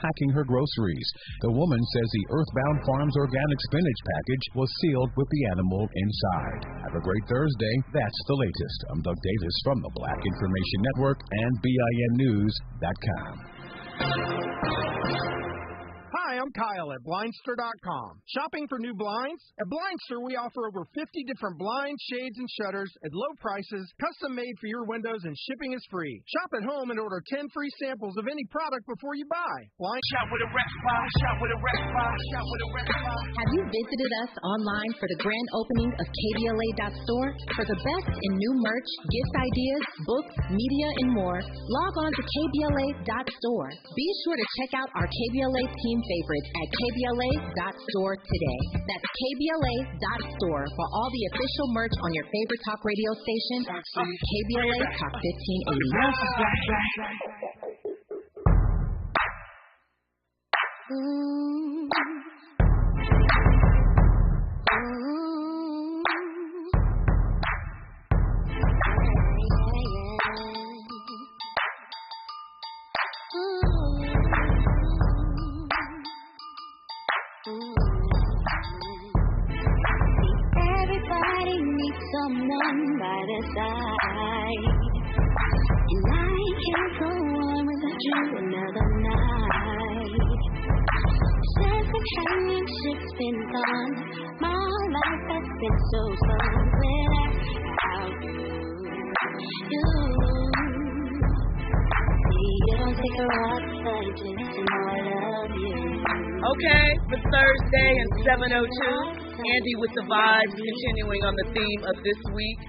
packing her groceries. The woman says the Earthbound Farms organic spinach package was sealed with the animal inside. Have a great Thursday. That's the latest. I'm Doug Davis from the Black Information Network and BINnews.com. Hi, I'm Kyle at Blindster.com. Shopping for new blinds? At Blindster, we offer over 50 different blinds, shades, and shutters at low prices, custom made for your windows, and shipping is free. Shop at home and order 10 free samples of any product before you buy. Shop with a rectify, shop with a rectify, shop with a rectify. Have you visited us online for the grand opening of KBLA.store? For the best in new merch, gift ideas, books, media, and more, log on to KBLA.store. Be sure to check out our KBLA team favorites at KBLA.store today. That's KBLA.store for all the official merch on your favorite talk radio station, KBLA Talk 1580. Everybody needs someone by their side, and I can't go on without you another night. Since the train ship's been gone, my life has been so slow without you. See, you don't take a rock side just to know I love you. Okay, for Thursday and 7:02, Andy with the vibes, continuing on the theme of this week.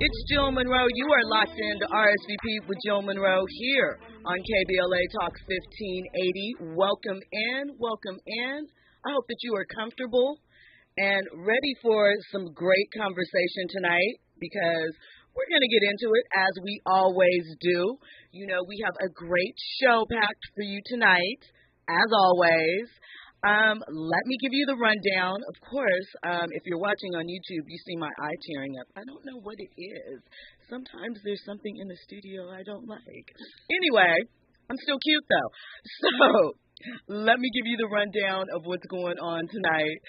It's Jill Munroe. You are locked into RSVP with Jill Munroe here on KBLA Talk 1580. Welcome in, welcome in. I hope that you are comfortable and ready for some great conversation tonight, because we're going to get into it as we always do. You know, we have a great show packed for you tonight, as always. Let me give you the rundown. Of course, if you're watching on YouTube, you see my eye tearing up. I don't know what it is. Sometimes there's something in the studio I don't like. Anyway, I'm still cute, though. So let me give you the rundown of what's going on tonight.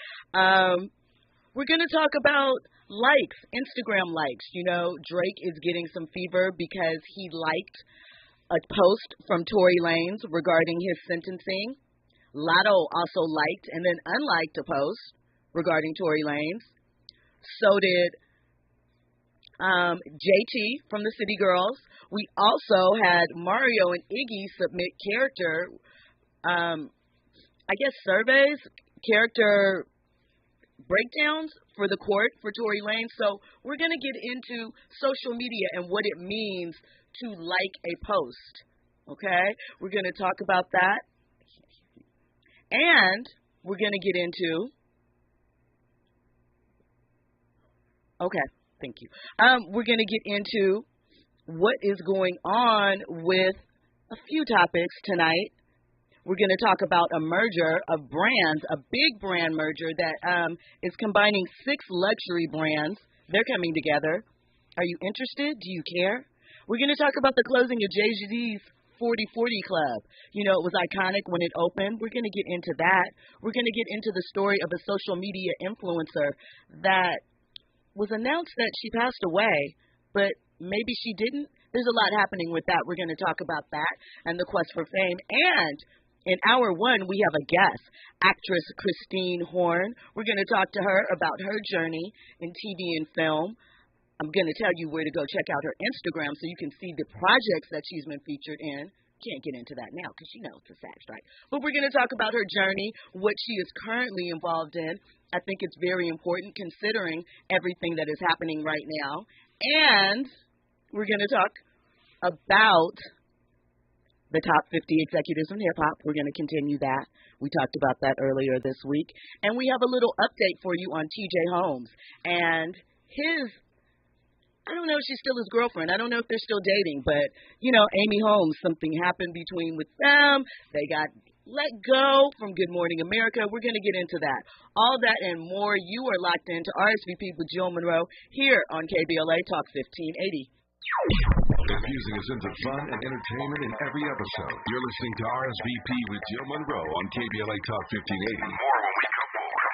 We're going to talk about likes, Instagram likes. You know, Drake is getting some fever because he liked a post from Tory Lanez regarding his sentencing. Lotto also liked and then unliked a post regarding Tory Lanez. So did JT from the City Girls. We also had Mario and Iggy submit character, surveys, character breakdowns for the court for Tory Lanez. So we're going to get into social media and what it means to like a post. Okay? We're going to talk about that. And we're going to get into, thank you. We're going to get into what is going on with a few topics tonight. We're going to talk about a merger of brands, a big brand merger that is combining 6 luxury brands. They're coming together. Are you interested? Do you care? We're going to talk about the closing of Jay-Z's 40/40 Club. You know, it was iconic when it opened. We're going to get into that. We're going to get into the story of a social media influencer that was announced that she passed away, but maybe she didn't. There's a lot happening with that. We're going to talk about that and the quest for fame. And in hour 1, we have a guest, actress Christine Horn. We're going to talk to her about her journey in TV and film. I'm going to tell you where to go check out her Instagram so you can see the projects that she's been featured in. Can't get into that now because you know it's a SAG strike. But we're going to talk about her journey, what she is currently involved in. I think it's very important considering everything that is happening right now. And we're going to talk about the top 50 executives in hip-hop. We're going to continue that. We talked about that earlier this week. And we have a little update for you on TJ Holmes and his, I don't know if she's still his girlfriend. I don't know if they're still dating, but, you know, Amy Holmes, something happened with them. They got let go from Good Morning America. We're going to get into that. All that and more. You are locked into RSVP with Jill Munroe here on KBLA Talk 1580. infusing a sense of fun and entertainment in every episode. You're listening to RSVP with Jill Munroe on KBLA Talk 1580. More when we come forward.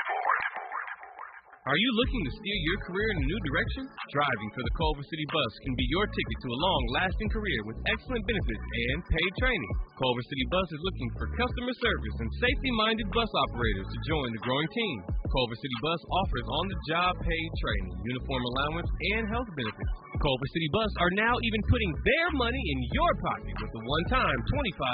Are you looking to steer your career in a new direction? Driving for the Culver City Bus can be your ticket to a long-lasting career with excellent benefits and paid training. Culver City Bus is looking for customer service and safety-minded bus operators to join the growing team. Culver City Bus offers on-the-job paid training, uniform allowance, and health benefits. Culver City Bus are now even putting their money in your pocket with a one-time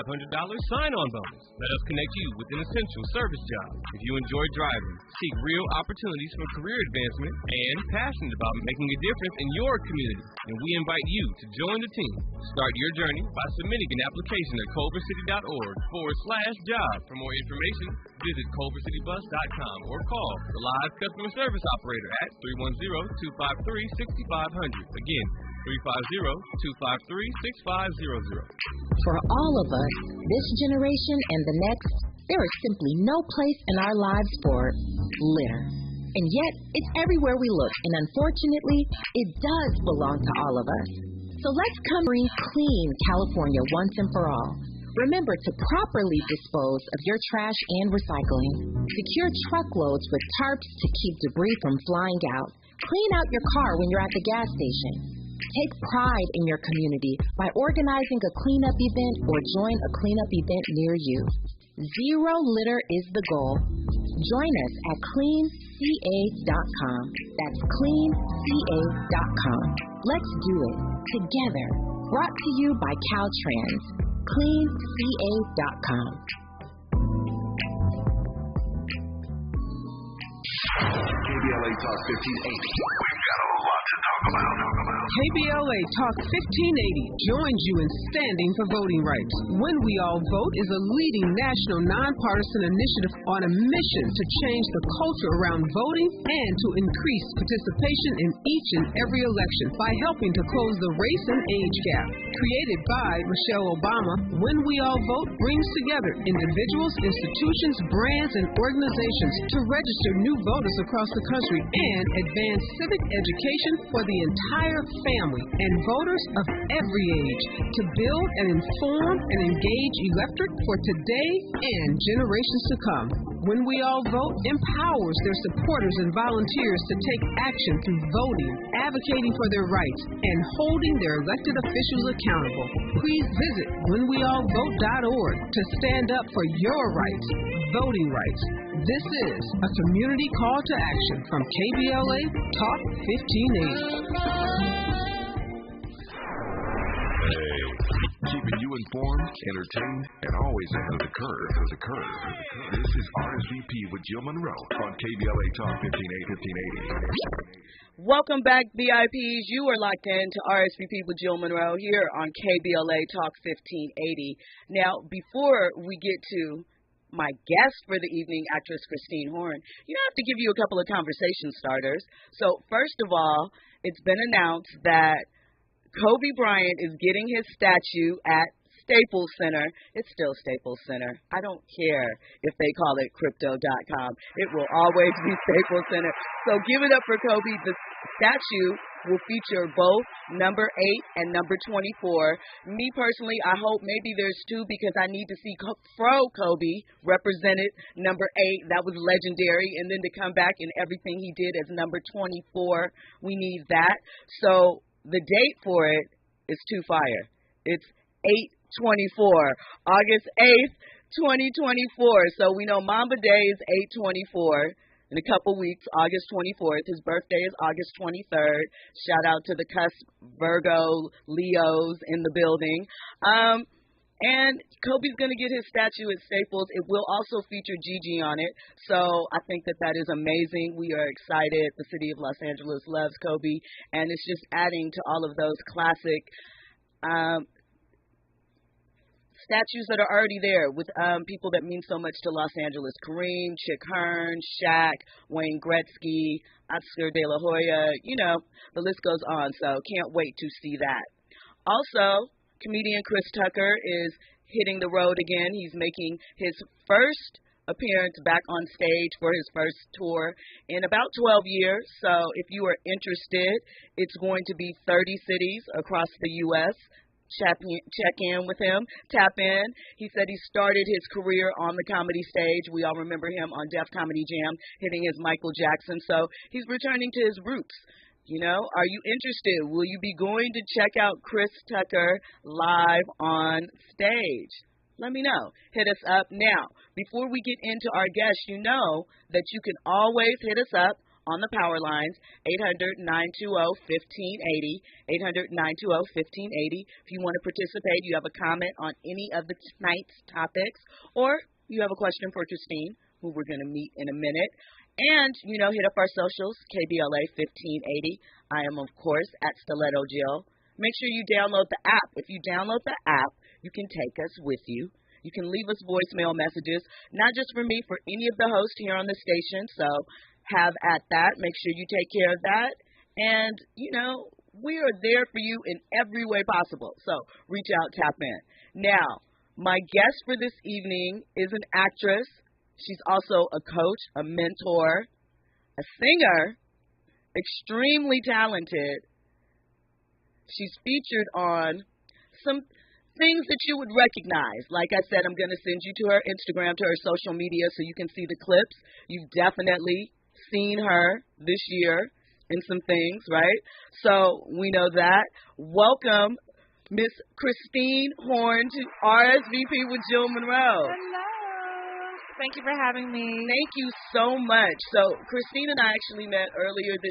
$2,500 sign-on bonus. Let us connect you with an essential service job. If you enjoy driving, seek real opportunities for career advancement, and passionate about making a difference in your community, and we invite you to join the team. Start your journey by submitting an application at culvercity.org/job. For more information, visit culvercitybus.com or call the live customer service operator at 310-253-6500. Again, 350-253-6500. For all of us, this generation and the next, there is simply no place in our lives for litter. And yet, it's everywhere we look, and unfortunately, it does belong to all of us. So let's come bring clean California once and for all. Remember to properly dispose of your trash and recycling. Secure truckloads with tarps to keep debris from flying out. Clean out your car when you're at the gas station. Take pride in your community by organizing a cleanup event or join a cleanup event near you. Zero litter is the goal. Join us at cleanca.com. That's cleanca.com. Let's do it together. Brought to you by Caltrans. cleanca.com. KBLA Talk 1580. We've got a lot to talk about. KBLA Talk 1580 joins you in standing for voting rights. When We All Vote is a leading national nonpartisan initiative on a mission to change the culture around voting and to increase participation in each and every election by helping to close the race and age gap. Created by Michelle Obama, When We All Vote brings together individuals, institutions, brands, and organizations to register new voters across the country and advance civic education for the entire family and voters of every age to build and inform and engage electorate for today and generations to come. When We All Vote empowers their supporters and volunteers to take action through voting, advocating for their rights, and holding their elected officials accountable. Please visit whenweallvote.org to stand up for your rights, voting rights. This is a community call to action from KBLA Talk 1580. Keeping you informed, entertained, and always ahead of the curve. This is RSVP with Jill Munroe on KBLA Talk 1580. Welcome back, VIPs. You are locked in to RSVP with Jill Munroe here on KBLA Talk 1580. Now, before we get to my guest for the evening, actress Christine Horn, I have to give you a couple of conversation starters. So, first of all, it's been announced that Kobe Bryant is getting his statue at Staples Center. It's still Staples Center. I don't care if they call it crypto.com. It will always be Staples Center. So give it up for Kobe. The statue will feature both number 8 and number 24. Me personally, I hope maybe there's 2 because I need to see Fro Kobe represented number 8. That was legendary. And then to come back and everything he did as number 24, we need that. So the date for it is too fire. It's 8/24, August 8th, 2024. So we know Mamba Day is 8/24. In a couple weeks, August 24th. His birthday is August 23rd. Shout out to the cusp Virgo Leos in the building. And Kobe's going to get his statue at Staples. It will also feature Gigi on it. So I think that is amazing. We are excited. The city of Los Angeles loves Kobe. And it's just adding to all of those classic statues that are already there with people that mean so much to Los Angeles. Kareem, Chick Hearn, Shaq, Wayne Gretzky, Oscar De La Hoya. The list goes on. So can't wait to see that. Also, comedian Chris Tucker is hitting the road again. He's making his first appearance back on stage for his first tour in about 12 years. So if you are interested, it's going to be 30 cities across the U.S. Check in with him, tap in. He said he started his career on the comedy stage. We all remember him on Def Comedy Jam hitting his Michael Jackson. So he's returning to his roots. You know, are you interested? Will you be going to check out Chris Tucker live on stage? Let me know. Hit us up now. Before we get into our guests, you know that you can always hit us up on the power lines, 800-920-1580, 800-920-1580. If you want to participate, you have a comment on any of the tonight's topics, or you have a question for Christine, who we're going to meet in a minute. And, you know, hit up our socials, KBLA 1580. I am, of course, at Stiletto Jill. Make sure you download the app. If you download the app, you can take us with you. You can leave us voicemail messages, not just for me, for any of the hosts here on the station. So have at that. Make sure you take care of that. And, you know, we are there for you in every way possible. So reach out, tap in. Now, my guest for this evening is an actress. She's also a coach, a mentor, a singer, extremely talented. She's featured on some things that you would recognize. Like I said, I'm going to send you to her Instagram, to her social media, so you can see the clips. You've definitely seen her this year in some things, right? So we know that. Welcome, Miss Christine Horn, to RSVP with Jill Munroe. Hello. Thank you for having me. Thank you so much. So Christine and I actually met earlier it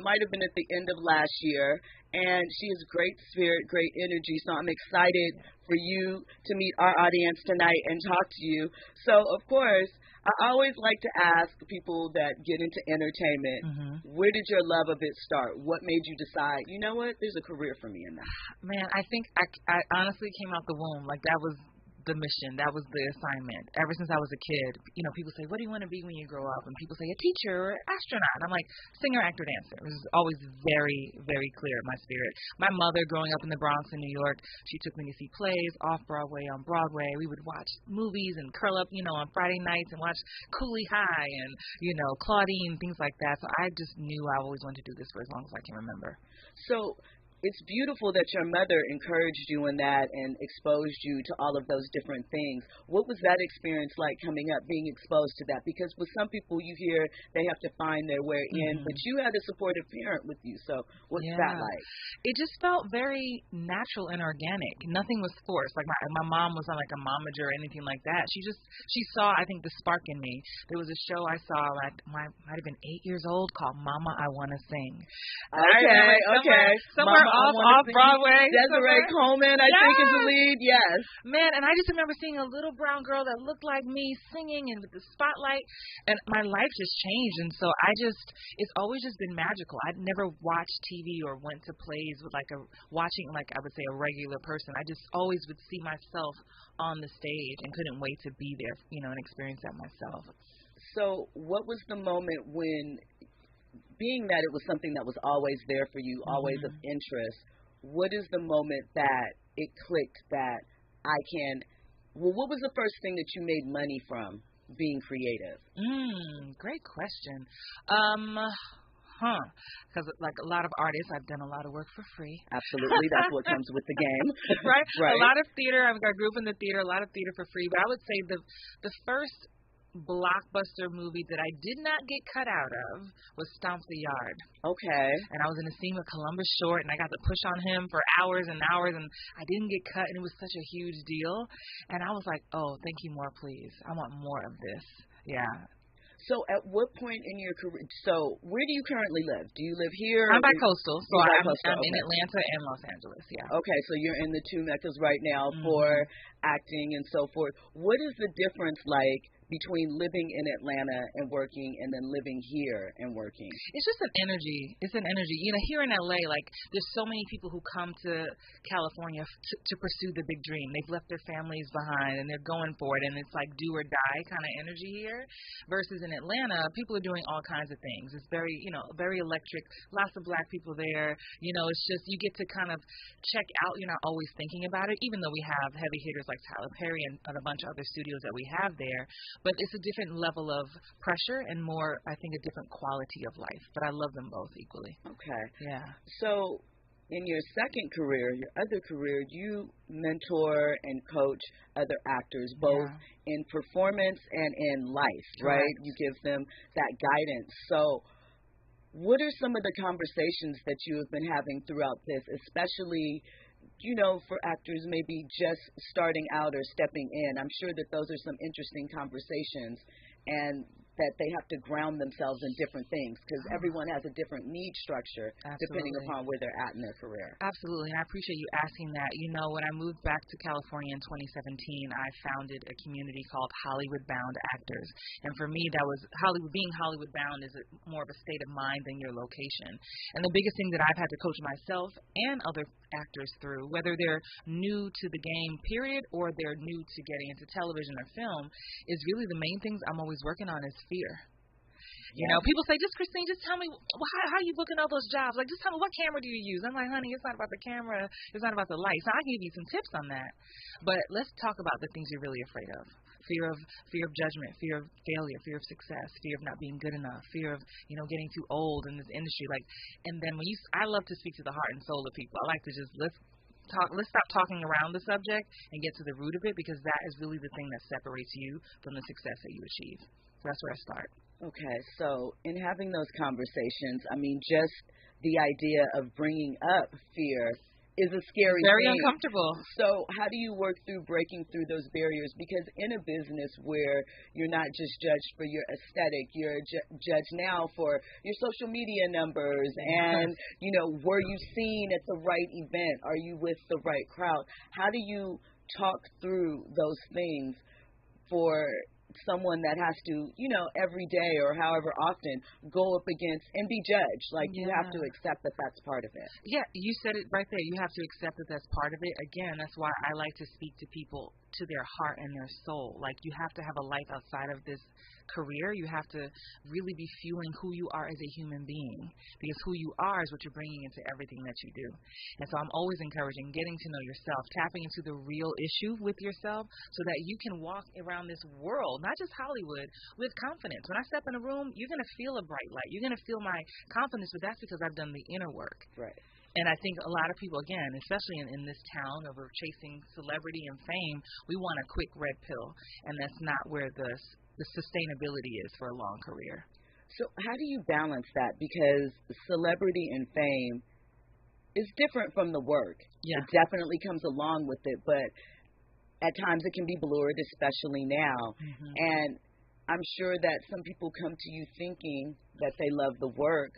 might have been at the end of last year, and she has great spirit, great energy, so I'm excited for you to meet our audience tonight and talk to you. So, of course, I always like to ask people that get into entertainment, where did your love of it start? What made you decide, you know what, there's a career for me in that? Man, I think I honestly came out the womb. Like, that was the mission. That was the assignment. Ever since I was a kid, you know, people say, what do you want to be when you grow up? And people say, a teacher or an astronaut. And I'm like, singer, actor, dancer. It was always very, very clear in my spirit. My mother, growing up in the Bronx in New York, she took me to see plays off-Broadway, on Broadway. We would watch movies and curl up, you know, on Friday nights and watch Cooley High and, you know, Claudine, things like that. So I just knew I always wanted to do this for as long as I can remember. So it's beautiful that your mother encouraged you in that and exposed you to all of those different things. What was that experience like coming up, being exposed to that? Because with some people you hear they have to find their way in, but you had a supportive parent with you. So what's that like? It just felt very natural and organic. Nothing was forced. Like my mom was not like a momager or anything like that. She saw, I think, the spark in me. There was a show I saw might have been 8 years old called Mama, I Wanna Sing. Okay. Somewhere off Broadway. Desiree Coleman, I think, is the lead. Yes. Man, and I just remember seeing a little brown girl that looked like me singing and with the spotlight, and my life just changed. And so it's always just been magical. I'd never watched TV or went to plays with I would say, a regular person. I just always would see myself on the stage and couldn't wait to be there, you know, and experience that myself. So what was the moment when, being that it was something that was always there for you, always of interest, what is the moment that it clicked that what was the first thing that you made money from being creative? Great question. Because like a lot of artists, I've done a lot of work for free. Absolutely. That's what comes with the game. Right? Right. A lot of theater. I grew up in the theater, a lot of theater for free. But I would say the first blockbuster movie that I did not get cut out of was Stomp the Yard. Okay. And I was in a scene with Columbus Short, and I got to push on him for hours and hours, and I didn't get cut, and it was such a huge deal. And I was like, oh, thank you, more, please. I want more of this. Yeah. So at what point in your career, where do you currently live? Do you live here? I'm bi-coastal, so I'm okay. in Atlanta and Los Angeles, yeah. Okay, so you're in the two meccas right now for acting and so forth. What is the difference like between living in Atlanta and working and then living here and working? It's just an energy. It's an energy. You know, here in LA, like, there's so many people who come to California to pursue the big dream. They've left their families behind and they're going for it, and it's like do or die kind of energy here. Versus in Atlanta, people are doing all kinds of things. It's very, you know, very electric. Lots of black people there. You know, it's just you get to kind of check out. You're not always thinking about it, even though we have heavy hitters like Tyler Perry and a bunch of other studios that we have there. But it's a different level of pressure and more, I think, a different quality of life. But I love them both equally. Okay. Yeah. So in your second career, your other career, you mentor and coach other actors, both in performance and in life, right? You give them that guidance. So what are some of the conversations that you have been having throughout this, especially, you know, for actors maybe just starting out or stepping in? I'm sure that those are some interesting conversations, and that they have to ground themselves in different things, because everyone has a different need structure depending upon where they're at in their career. Absolutely, and I appreciate you asking that. You know, when I moved back to California in 2017, I founded a community called Hollywood Bound Actors, and for me, that was being Hollywood Bound is more of a state of mind than your location. And the biggest thing that I've had to coach myself and other actors through, whether they're new to the game, period, or they're new to getting into television or film, is really the main things I'm always working on is fear. You know, people say, Christine, just tell me, how are you booking all those jobs? Like, just tell me, what camera do you use? I'm like, honey, it's not about the camera. It's not about the lights. So I can give you some tips on that. But let's talk about the things you're really afraid of. Fear of judgment, fear of failure, fear of success, fear of not being good enough, fear of, you know, getting too old in this industry. Like, and then I love to speak to the heart and soul of people. I like to just, let's stop talking around the subject and get to the root of it, because that is really the thing that separates you from the success that you achieve. So that's where I start. Okay, so in having those conversations, I mean, just the idea of bringing up fear is a scary Very thing. uncomfortable. So how do you work through breaking through those barriers? Because in a business where you're not just judged for your aesthetic, you're judged now for your social media numbers and, you know, were you seen at the right event? Are you with the right crowd? How do you talk through those things for someone that has to, you know, every day or however often go up against and be judged? Like, you have to accept that that's part of it. Yeah, you said it right there. You have to accept that that's part of it. Again, that's why I like to speak to people to their heart and their soul. Like, you have to have a life outside of this career. You have to really be fueling who you are as a human being, because who you are is what you're bringing into everything that you do. And so I'm always encouraging getting to know yourself, tapping into the real issue with yourself so that you can walk around this world, not just Hollywood, with confidence. When I step in a room, you're going to feel a bright light. You're going to feel my confidence, but that's because I've done the inner work. Right. And I think a lot of people, again, especially in this town of chasing celebrity and fame, we want a quick red pill, and that's not where the sustainability is for a long career. So how do you balance that? Because celebrity and fame is different from the work. Yeah. It definitely comes along with it, but at times it can be blurred, especially now. Mm-hmm. And I'm sure that some people come to you thinking that they love the work,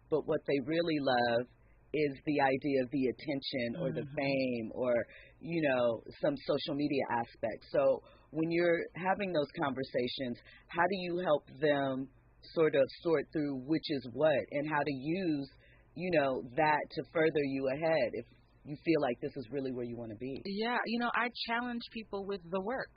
but what they really love is the idea of the attention or the fame or, you know, some social media aspect. So when you're having those conversations, how do you help them sort of sort through which is what, and how to use, you know, that to further you ahead if you feel like this is really where you want to be? Yeah, you know, I challenge people with the work.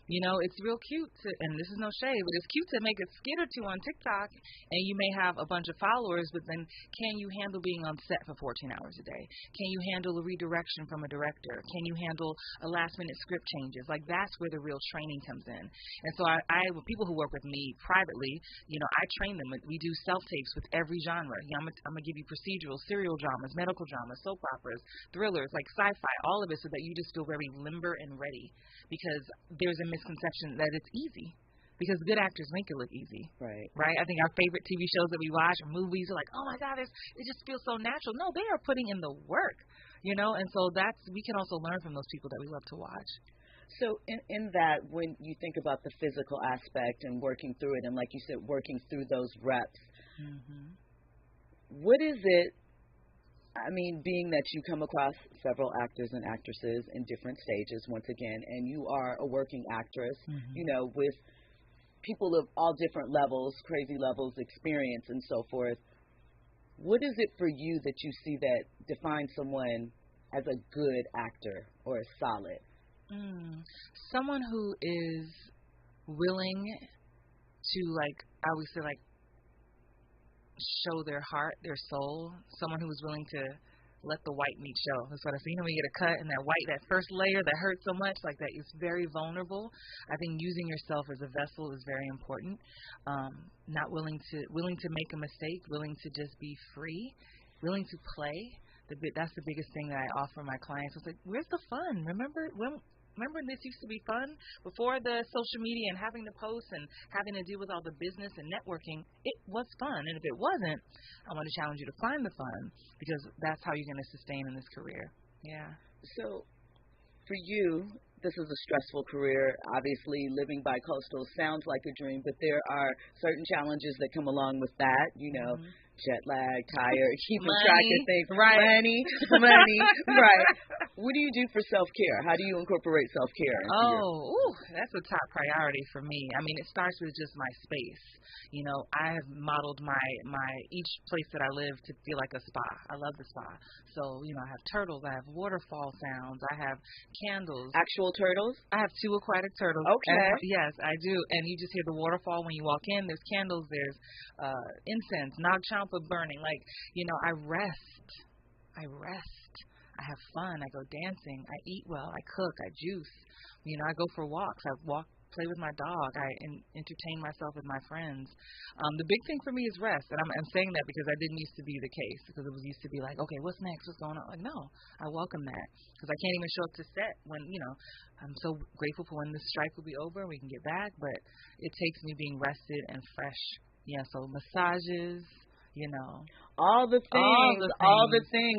You know, it's real cute to, and this is no shade, but it's cute to make a skit or two on TikTok and you may have a bunch of followers, but then can you handle being on set for 14 hours a day? Can you handle a redirection from a director? Can you handle a last-minute script changes? Like, that's where the real training comes in. And so people who work with me privately, you know, I train them. We do self-tapes with every genre. You know, I'm going to give you procedural, serial dramas, medical dramas, soap operas, thrillers, like sci-fi, all of it, so that you just feel very limber and ready, because there's a misconception that it's easy, because good actors make it look easy. Right? I think our favorite TV shows that we watch or movies are like, oh my God, it just feels so natural. No, they are putting in the work, you know, and so we can also learn from those people that we love to watch. So in that, when you think about the physical aspect and working through it, and like you said, working through those reps, what is it? I mean, being that you come across several actors and actresses in different stages, once again, and you are a working actress, you know, with people of all different levels, crazy levels, experience, and so forth, what is it for you that you see that defines someone as a good actor or a solid? Someone who is willing to, like, I would say, like, show their heart, their soul, someone who is willing to let the white meat show. That's what I say. You know, when you get a cut and that white, that first layer that hurts so much, like that is very vulnerable. I think using yourself as a vessel is very important. Not willing to make a mistake, willing to just be free, willing to play. That's the biggest thing that I offer my clients. It's like, where's the fun? Remember when this used to be fun? Before the social media and having to post and having to deal with all the business and networking, it was fun. And if it wasn't, I want to challenge you to find the fun, because that's how you're going to sustain in this career. Yeah. So for you, this is a stressful career. Obviously, living bi-coastal sounds like a dream, but there are certain challenges that come along with that, jet lag, tired, keeping track of things. Right. Money, right. What do you do for self-care? How do you incorporate self-care? That's a top priority for me. I mean, it starts with just my space. I have modeled my each place that I live to feel like a spa. I love the spa. So, I have turtles, I have waterfall sounds, I have candles. Actual turtles? I have 2 aquatic turtles. Okay. Yes, I do. And you just hear the waterfall when you walk in. There's candles, there's incense, Nag Champa burning. Like, I rest. I have fun. I go dancing. I eat well. I cook. I juice. I go for walks. I play with my dog. I entertain myself with my friends. The big thing for me is rest, and I'm saying that because I didn't used to be the case, because it was used to be like, okay, what's next? What's going on? Like, no, I welcome that, because I can't even show up to set when, I'm so grateful for when this strike will be over and we can get back, but it takes me being rested and fresh. Yeah, so massages, all the things.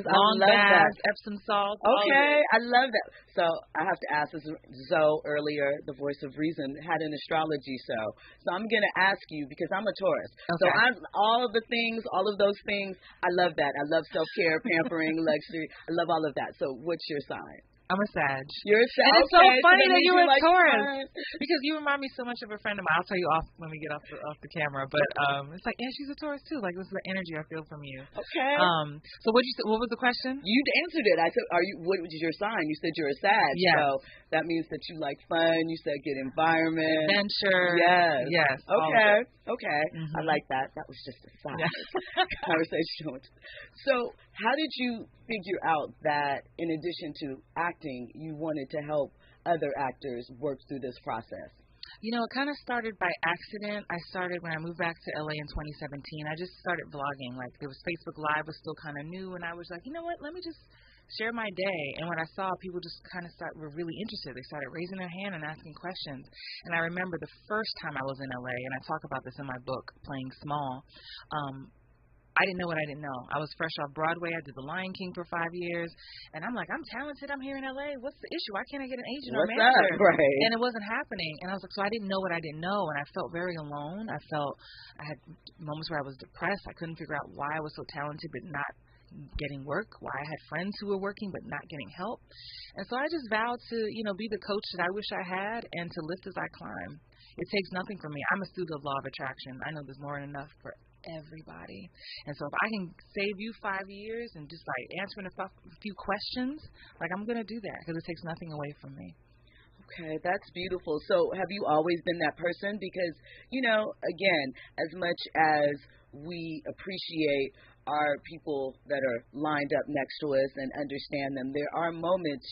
Long I love baths, that. Epsom salt. Okay, I love that. So I have to ask this. Zoe earlier, the voice of reason, had an astrology show. So I'm going to ask you, because I'm a Taurus. Okay. So all of those things, I love that. I love self-care, pampering, luxury. I love all of that. So what's your sign? I'm a Sag. You're a Sag. And it's so funny that you were like Taurus, because you remind me so much of a friend of mine. I'll tell you off when we get off the camera. But it's like, yeah, she's a Taurus too. Like, this is the energy I feel from you. Okay. So what was the question? You answered it. I said, what was your sign? You said you're a Sag. Yes. So that means that you like fun. You said good environment. Adventure. Yes. Yes. Okay. Okay. Mm-hmm. I like that. That was just a side conversation. So how did you figure out that in addition to acting, you wanted to help other actors work through this process? It kind of started by accident. I started when I moved back to LA in 2017. I just started vlogging. Like, there was Facebook Live was still kind of new, and I was like, you know what, let me just share my day. And when I saw people just kind of were really interested, they started raising their hand and asking questions. And I remember the first time I was in LA, and I talk about this in my book, Playing Small, I didn't know what I didn't know. I was fresh off Broadway. I did The Lion King for 5 years. And I'm like, I'm talented. I'm here in L.A. What's the issue? Why can't I get an agent or manager? Right. And it wasn't happening. And I was like, so I didn't know what I didn't know. And I felt very alone. I had moments where I was depressed. I couldn't figure out why I was so talented but not getting work, why I had friends who were working but not getting help. And so I just vowed to, be the coach that I wish I had and to lift as I climb. It takes nothing from me. I'm a student of law of attraction. I know there's more than enough for everybody. And so if I can save you 5 years and just by answering a few questions, like, I'm going to do that, because it takes nothing away from me. Okay, that's beautiful. So have you always been that person? Because, again, as much as we appreciate our people that are lined up next to us and understand them, there are moments,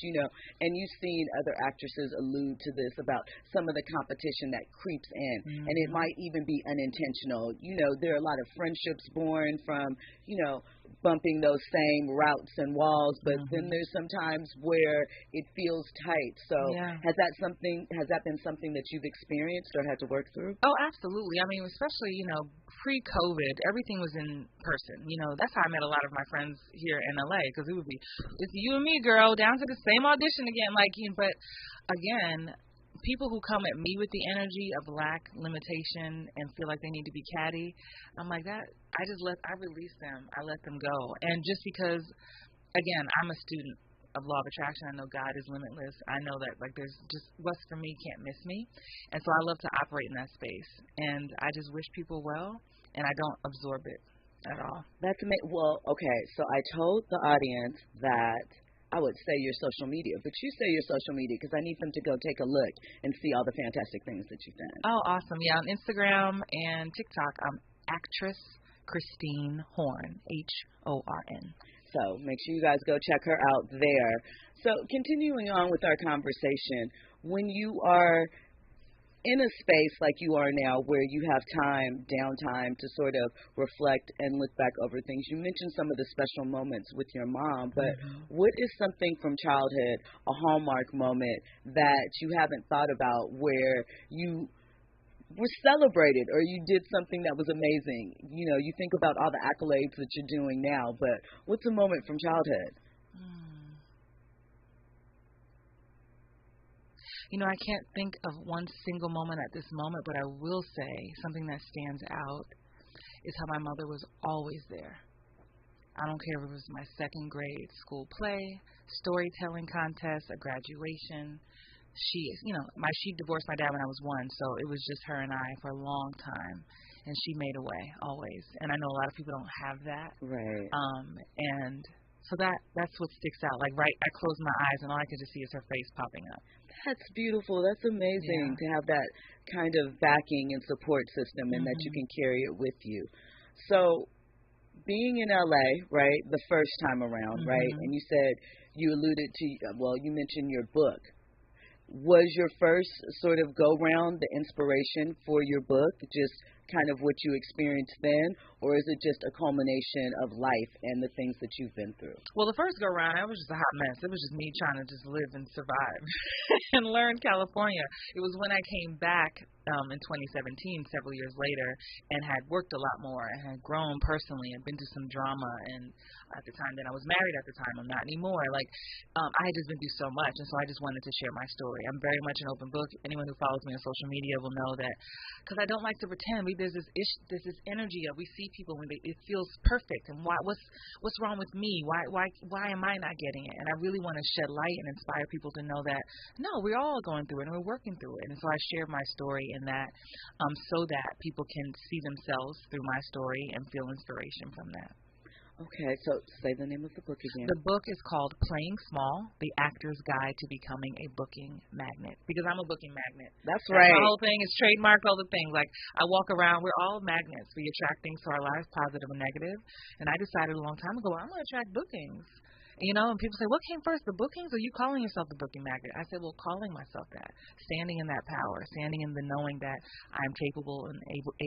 and you've seen other actresses allude to this about some of the competition that creeps in, and it might even be unintentional. There are a lot of friendships born from, bumping those same routes and walls, but then there's sometimes where it feels tight. So has that been something that you've experienced or had to work through? Oh, absolutely. I mean, especially, pre-COVID, everything was in person. That's how I met a lot of my friends here in LA, because it would be, it's you and me, girl, down to the same audition again. But again, people who come at me with the energy of lack, limitation, and feel like they need to be catty, I'm like that. I release them. I let them go. And just because, again, I'm a student of law of attraction, I know God is limitless. I know that, there's just what's for me can't miss me. And so I love to operate in that space. And I just wish people well, and I don't absorb it at all. That's amazing. Well, okay, so I told the audience that I would say your social media, but you say your social media because I need them to go take a look and see all the fantastic things that you've done. Oh, awesome. Yeah, on Instagram and TikTok, I'm actress Christine Horn, Horn. So make sure you guys go check her out there. So continuing on with our conversation, when you are in a space like you are now where you have downtime to sort of reflect and look back over things, you mentioned some of the special moments with your mom, but what is something from childhood, a hallmark moment that you haven't thought about where you were celebrated or you did something that was amazing? You know, you think about all the accolades that you're doing now, but what's a moment from childhood? You know, I can't think of one single moment at this moment, but I will say something that stands out is how my mother was always there. I don't care if it was my second grade school play, storytelling contest, a graduation. She divorced my dad when I was 1, so it was just her and I for a long time, and she made a way always. And I know a lot of people don't have that. Right. And so that's what sticks out. Like, right, I closed my eyes and all I could just see is her face popping up. That's beautiful. That's amazing to have that kind of backing and support system and that you can carry it with you. So being in LA, right, the first time around, right, and you said you alluded to, you mentioned your book. Was your first sort of go-round the inspiration for your book, just kind of what you experienced then, or is it just a culmination of life and the things that you've been through? Well, the first go-round, it was just a hot mess. It was just me trying to just live and survive and learn California. It was when I came back in 2017, several years later, and had worked a lot more and had grown personally and been through some drama. And at the time, then I was married at the time. I'm not anymore. Like, I had just been through so much, and so I just wanted to share my story. I'm very much an open book. Anyone who follows me on social media will know that, because I don't like to pretend. There's this energy of we see people when it feels perfect, and what's wrong with me? Why am I not getting it? And I really want to shed light and inspire people to know that no, we're all going through it and we're working through it. And so I share my story in that, so that people can see themselves through my story and feel inspiration from that. Okay, so say the name of the book again. The book is called Playing Small, The Actor's Guide to Becoming a Booking Magnet. Because I'm a booking magnet. That's right. My whole thing is trademarked, all the things. Like, I walk around, we're all magnets. We attract things to our lives, positive and negative. And I decided a long time ago, I'm going to attract bookings. You know, and people say, what came first, the bookings or you calling yourself the booking magnet? I said, well, calling myself that, standing in that power, standing in the knowing that I'm capable and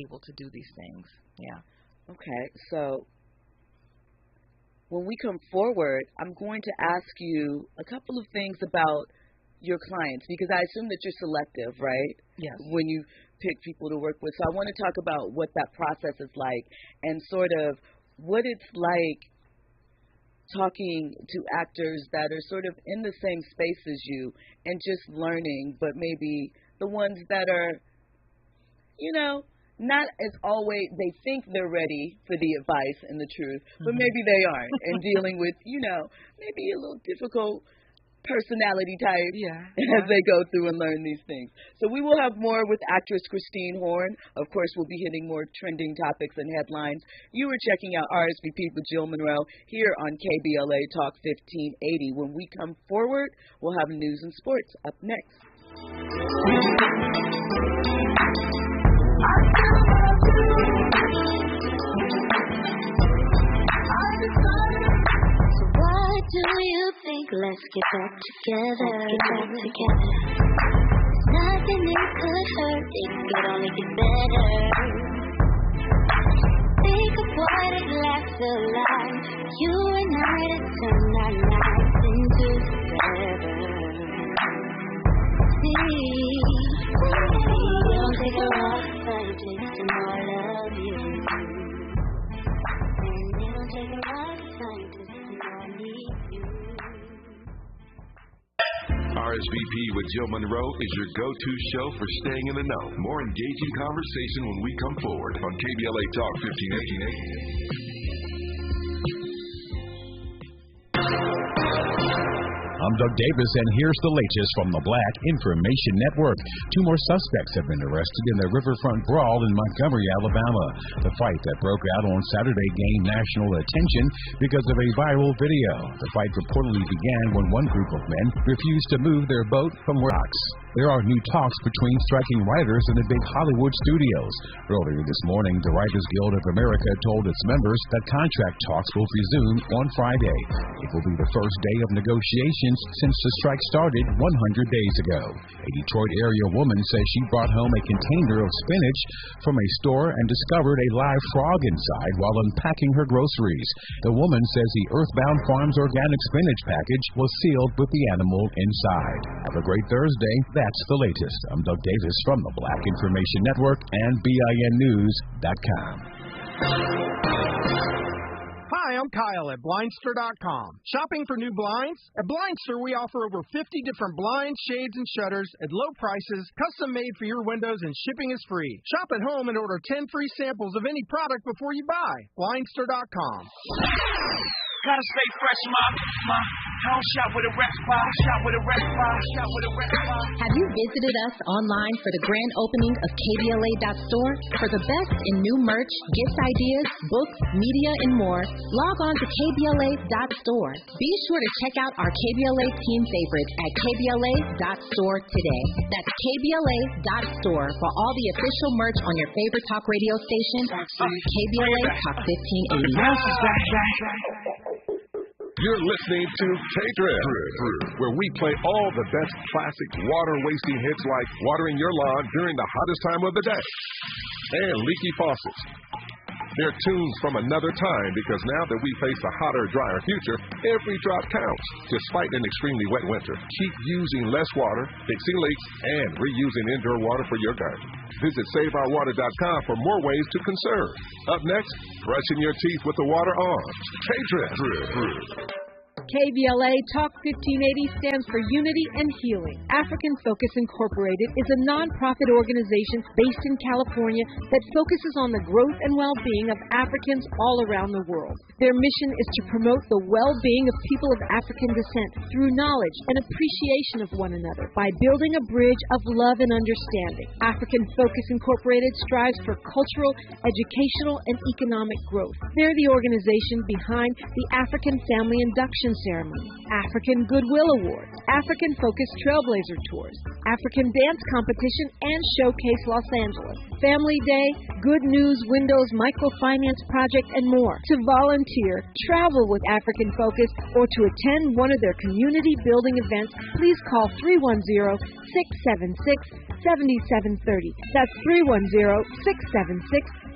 able to do these things. Yeah. Okay, so when we come forward, I'm going to ask you a couple of things about your clients, because I assume that you're selective, right? Yes. When you pick people to work with. So I want to talk about what that process is like and sort of what it's like talking to actors that are sort of in the same space as you and just learning, but maybe the ones that are, you know, not as always, they think they're ready for the advice and the truth, but maybe they aren't, and dealing with, you know, maybe a little difficult personality type as they go through and learn these things. So we will have more with actress Christine Horn. Of course, we'll be hitting more trending topics and headlines. You were checking out RSVP with Jill Munroe here on KBLA Talk 1580. When we come forward, we'll have news and sports up next. What do you think? Let's get back together. Nothing that could hurt. It could only get better. Think of what it lasts alive. You and I to turn our lives into forever. See, don't take a walk, but it takes to more love you. And it don't take a lot of time to need you. RSVP with Jill Munroe is your go-to show for staying in the know. More engaging conversation when we come forward on KBLA Talk 1580. I'm Doug Davis, and here's the latest from the Black Information Network. 2 more suspects have been arrested in the riverfront brawl in Montgomery, Alabama. The fight that broke out on Saturday gained national attention because of a viral video. The fight reportedly began when one group of men refused to move their boat from rocks. There are new talks between striking writers in the big Hollywood studios. Earlier this morning, the Writers Guild of America told its members that contract talks will resume on Friday. It will be the first day of negotiations since the strike started 100 days ago. A Detroit area woman says she brought home a container of spinach from a store and discovered a live frog inside while unpacking her groceries. The woman says the Earthbound Farms organic spinach package was sealed with the animal inside. Have a great Thursday. That's the latest. I'm Doug Davis from the Black Information Network and BINnews.com. Hi, I'm Kyle at Blindster.com. Shopping for new blinds? At Blindster, we offer over 50 different blinds, shades, and shutters at low prices, custom made for your windows, and shipping is free. Shop at home and order 10 free samples of any product before you buy. Blindster.com. Gotta stay fresh, ma. Don't shop with a Have you visited us online for the grand opening of KBLA.store? For the best in new merch, gift ideas, books, media, and more, log on to KBLA.store. Be sure to check out our KBLA team favorites at KBLA.store today. That's KBLA.store for all the official merch on your favorite talk radio station, KBLA Talk 1580. You're listening to K-Drip, where we play all the best classic water-wasting hits like watering your lawn during the hottest time of the day and leaky faucets. They're tunes from another time because now that we face a hotter, drier future, every drop counts. Despite an extremely wet winter, keep using less water, fixing leaks, and reusing indoor water for your garden. Visit SaveOurWater.com for more ways to conserve. Up next, brushing your teeth with the water on. K-Drip. KBLA Talk 1580 stands for Unity and Healing. African Focus Incorporated is a non-profit organization based in California that focuses on the growth and well-being of Africans all around the world. Their mission is to promote the well-being of people of African descent through knowledge and appreciation of one another by building a bridge of love and understanding. African Focus Incorporated strives for cultural, educational, and economic growth. They're the organization behind the African Family Induction Ceremony, African Goodwill Awards, African Focus Trailblazer Tours, African Dance Competition and Showcase Los Angeles, Family Day, Good News Windows Microfinance Project, and more. To volunteer, travel with African Focus, or to attend one of their community building events, please call 310-676-7730. That's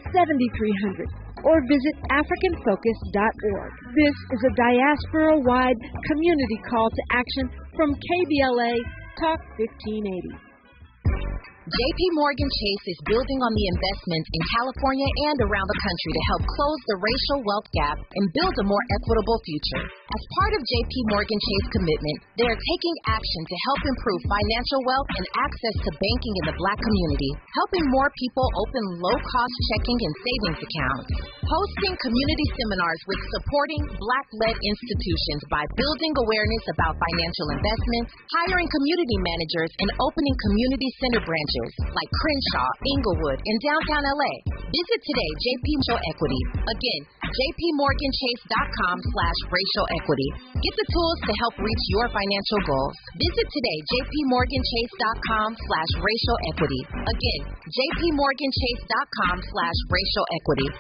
310-676-7300. Or visit AfricanFocus.org. This is a diaspora-wide community call to action from KBLA Talk 1580. JP Morgan Chase is building on the investments in California and around the country to help close the racial wealth gap and build a more equitable future. As part of JP Morgan Chase commitment, they are taking action to help improve financial wealth and access to banking in the Black community, helping more people open low-cost checking and savings accounts, hosting community seminars with supporting Black-led institutions by building awareness about financial investments, hiring community managers, and opening community center branches like Crenshaw, Inglewood, and downtown LA. Visit today, JP Racial Equity. Again, jpmorganchase.com/racial equity. Get the tools to help reach your financial goals. Visit today, jpmorganchase.com/racial equity. Again, jpmorganchase.com/racial equity.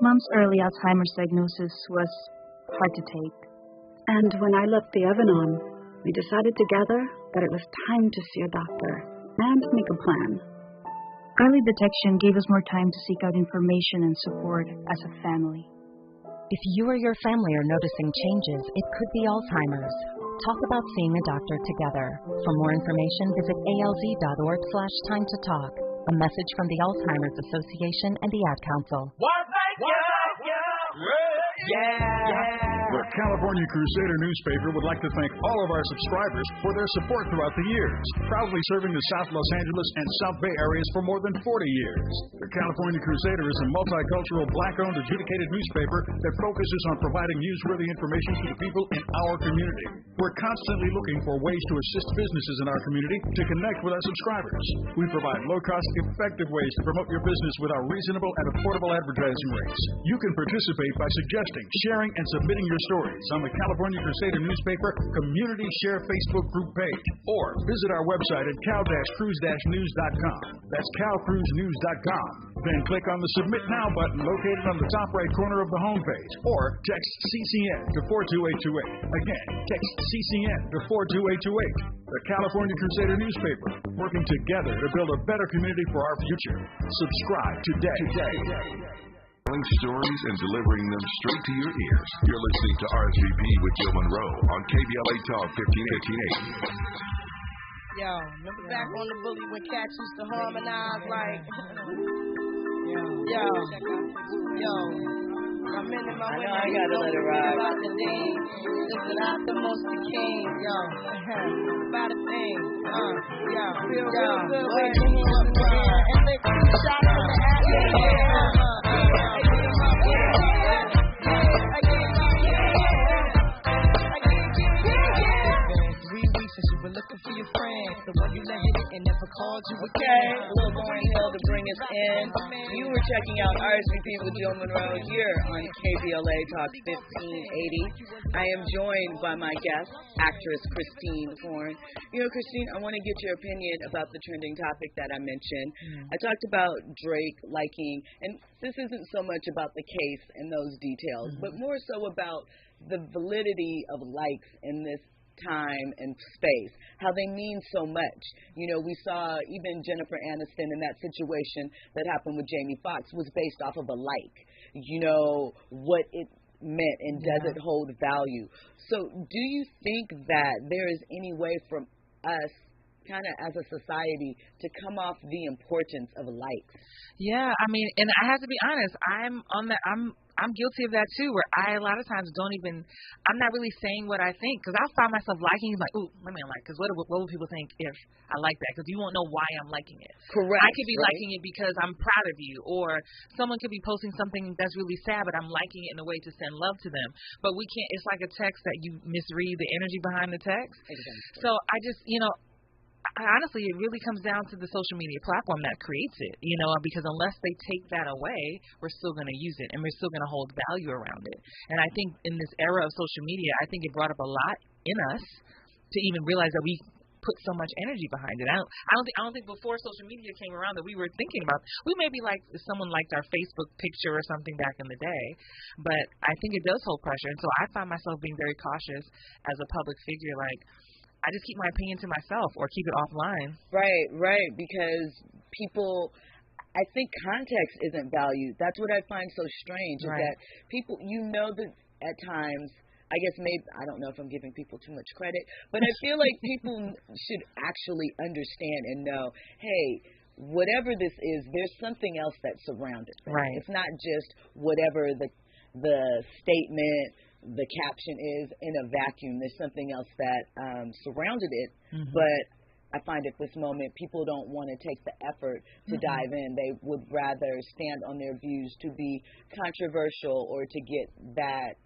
Mom's early Alzheimer's diagnosis was hard to take. And when I left the oven on, we decided together that it was time to see a doctor and make a plan. Early detection gave us more time to seek out information and support as a family. If you or your family are noticing changes, it could be Alzheimer's. Talk about seeing a doctor together. For more information, visit alz.org/time to talk. A message from the Alzheimer's Association and the Ad Council. Yeah. The California Crusader newspaper would like to thank all of our subscribers for their support throughout the years, proudly serving the South Los Angeles and South Bay areas for more than 40 years. The California Crusader is a multicultural, black-owned, adjudicated newspaper that focuses on providing newsworthy information to the people in our community. We're constantly looking for ways to assist businesses in our community to connect with our subscribers. We provide low-cost, effective ways to promote your business with our reasonable and affordable advertising rates. You can participate by suggesting, sharing, and submitting your stories on the California Crusader newspaper Community Share Facebook group page, or visit our website at cow-cruise-news.com. That's cowcruisenews.com. Then click on the Submit Now button located on the top right corner of the homepage, or text CCN to 42828. Again, text CCN to 42828. The California Crusader newspaper, working together to build a better community for our future. Subscribe today. Telling stories and delivering them straight to your ears. You're listening to RSVP with Jill Munroe on KBLA Talk 1580. Yo, remember back on the bully when cats used to harmonize like yo. I'm in my I know I gotta let it ride. About the day, listen out the most the king, yo. About a thing, yo. Feel real good when you hear up the air and lick the shot on the ass. Looking for your friend, the one you let hit it and never called you. Okay, a little Lauren Hill to bring us in. You were checking out RSVP with Jill Munroe here on KBLA Talk 1580. I am joined by my guest, actress Christine Horn. You know, Christine, I want to get your opinion about the trending topic that I mentioned. I talked about Drake liking, and this isn't so much about the case and those details, but more so about the validity of likes in this time and space, how they mean so much. You know, we saw even Jennifer Aniston in that situation that happened with Jamie Foxx was based off of a like. You know, what it meant and does it hold value. So do you think that there is any way from us kind of as a society to come off the importance of likes? Yeah, I mean, and I have to be honest, I'm guilty of that too, where I a lot of times I'm not really saying what I think, because I'll find myself liking, like, ooh, let me unlike, because what will people think if I like that? Because you won't know why I'm liking it. Correct. I could be liking it because I'm proud of you, or someone could be posting something that's really sad, but I'm liking it in a way to send love to them. But we can't, it's like a text that you misread the energy behind the text. Exactly. So I just, honestly, it really comes down to the social media platform that creates it, because unless they take that away, we're still going to use it, and we're still going to hold value around it. And I think in this era of social media, I think it brought up a lot in us to even realize that we put so much energy behind it. I don't think before social media came around that we were thinking about. We maybe like if someone liked our Facebook picture or something back in the day, but I think it does hold pressure. And so I find myself being very cautious as a public figure, like, I just keep my opinion to myself or keep it offline. Right, because people, I think context isn't valued. That's what I find so strange, is that people, that at times, I guess maybe, I don't know if I'm giving people too much credit, but I feel like people should actually understand and know, hey, whatever this is, there's something else that surrounded it. Right. It's not just whatever the statement, the caption is in a vacuum. There's something else that surrounded it, but I find at this moment people don't want to take the effort to dive in. They would rather stand on their views to be controversial or to get that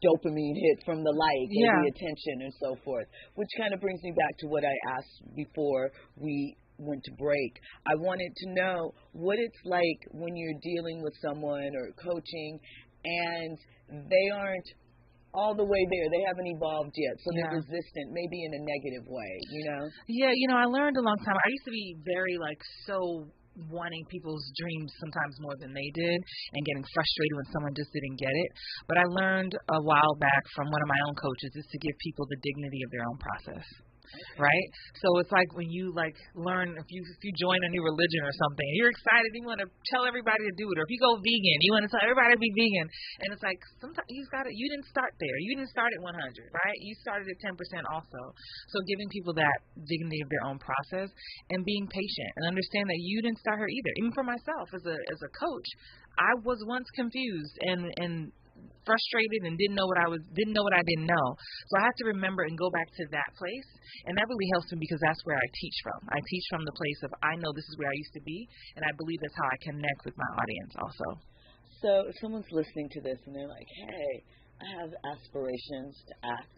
dopamine hit from the like or the attention and so forth, which kind of brings me back to what I asked before we went to break. I wanted to know what it's like when you're dealing with someone or coaching and they aren't all the way there. They haven't evolved yet, so they're resistant, maybe in a negative way, Yeah, I learned a long time. I used to be very, so wanting people's dreams sometimes more than they did and getting frustrated when someone just didn't get it. But I learned a while back from one of my own coaches is to give people the dignity of their own process. Right? So it's like when you learn, if you join a new religion or something, you're excited, you want to tell everybody to do it, or if you go vegan, you want to tell everybody to be vegan, and it's like sometimes you didn't start there, you didn't start at 100, right? You started at 10% also. So giving people that dignity of their own process and being patient and understand that you didn't start her either. Even for myself as a coach, I was once confused and frustrated and didn't know what I didn't know. So I have to remember and go back to that place, and that really helps me because that's where I teach from. I teach from the place of I know this is where I used to be, and I believe that's how I connect with my audience also. So if someone's listening to this and they're like, hey, I have aspirations to act.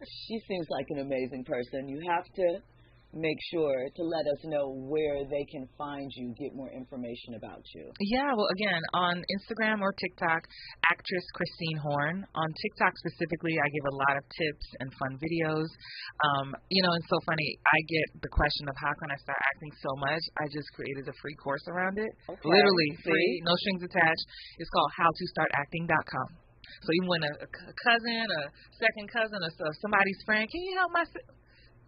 She seems like an amazing person. You have to make sure to let us know where they can find you, get more information about you. Yeah, well, again, on Instagram or TikTok, actress Christine Horn. On TikTok specifically, I give a lot of tips and fun videos. It's so funny. I get the question of how can I start acting so much. I just created a free course around it. Okay. Literally free, no strings attached. It's called howtostartacting.com. So even when a cousin, a second cousin, or somebody's friend, can you help my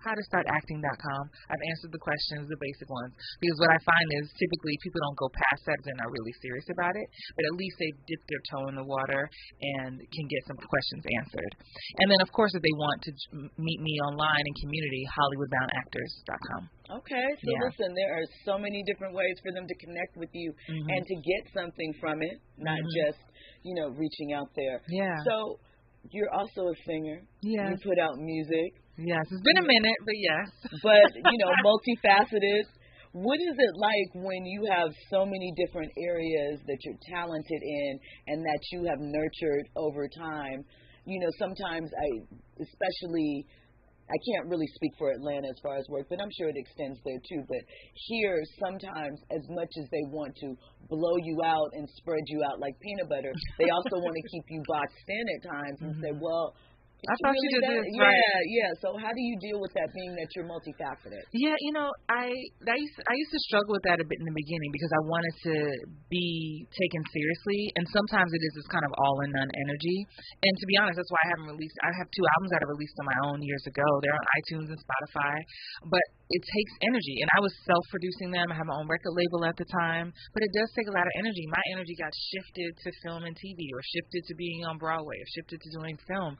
howtostartacting.com. I've answered the questions, the basic ones, because what I find is typically people don't go past that if they're not really serious about it, but at least they've dipped their toe in the water and can get some questions answered. And then, of course, if they want to meet me online in community, hollywoodboundactors.com. Okay, so listen, there are so many different ways for them to connect with you and to get something from it, not just, reaching out there. Yeah. So you're also a singer. Yes. You put out music. Yes, it's been a minute, but yes. But, multifaceted. What is it like when you have so many different areas that you're talented in and that you have nurtured over time? Sometimes I can't really speak for Atlanta as far as work, but I'm sure it extends there too. But here, sometimes, as much as they want to blow you out and spread you out like peanut butter, they also want to keep you boxed in at times and say, well, I thought you did this, right? Yeah. So how do you deal with that, being that you're multifaceted? Yeah, I used to struggle with that a bit in the beginning because I wanted to be taken seriously, and sometimes it is this kind of all in none energy. And to be honest, that's why I have 2 albums that I released on my own years ago. They're on iTunes and Spotify, but it takes energy, and I was self-producing them. I had my own record label at the time, but it does take a lot of energy. My energy got shifted to film and TV, or shifted to being on Broadway, or shifted to doing film.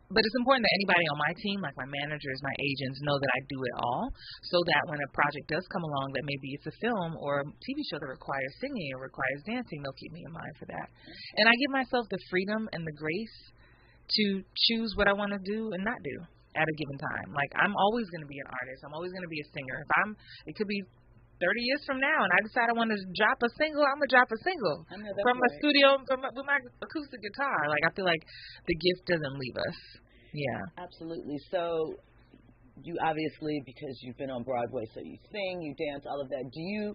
But it's important that anybody on my team, like my managers, my agents, know that I do it all, so that when a project does come along that maybe it's a film or a TV show that requires singing or requires dancing, they'll keep me in mind for that. And I give myself the freedom and the grace to choose what I want to do and not do at a given time. Like, I'm always going to be an artist. I'm always going to be a singer. It could be 30 years from now, and I decide I want to drop a single, I'm going to drop a single from a studio with my acoustic guitar. Like, I feel like the gift doesn't leave us. Yeah. Absolutely. So you obviously, because you've been on Broadway, so you sing, you dance, all of that. Do you,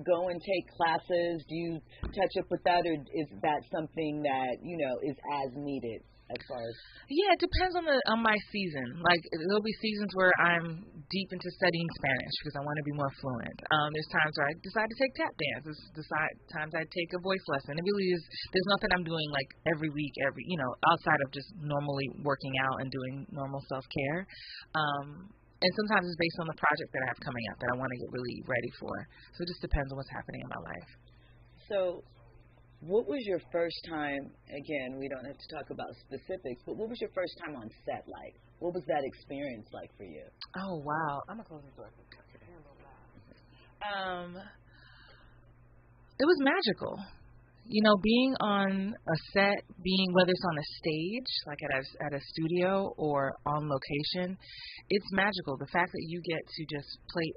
go and take classes? Do you touch up with that, or is that something that, is as needed? As far as it depends on my season. Like, there'll be seasons where I'm deep into studying Spanish because I want to be more fluent. There's times where I decide to take tap dance. There's times I take a voice lesson. It really is. There's nothing I'm doing like every week, outside of just normally working out and doing normal self-care. And sometimes it's based on the project that I have coming up that I want to get really ready for. So it just depends on what's happening in my life. So what was your first time, again, we don't have to talk about specifics, but what was your first time on set like? What was that experience like for you? Oh, wow. I'm going to close the door. It was magical. Being on a set, whether it's on a stage, like at a studio or on location, it's magical. The fact that you get to just play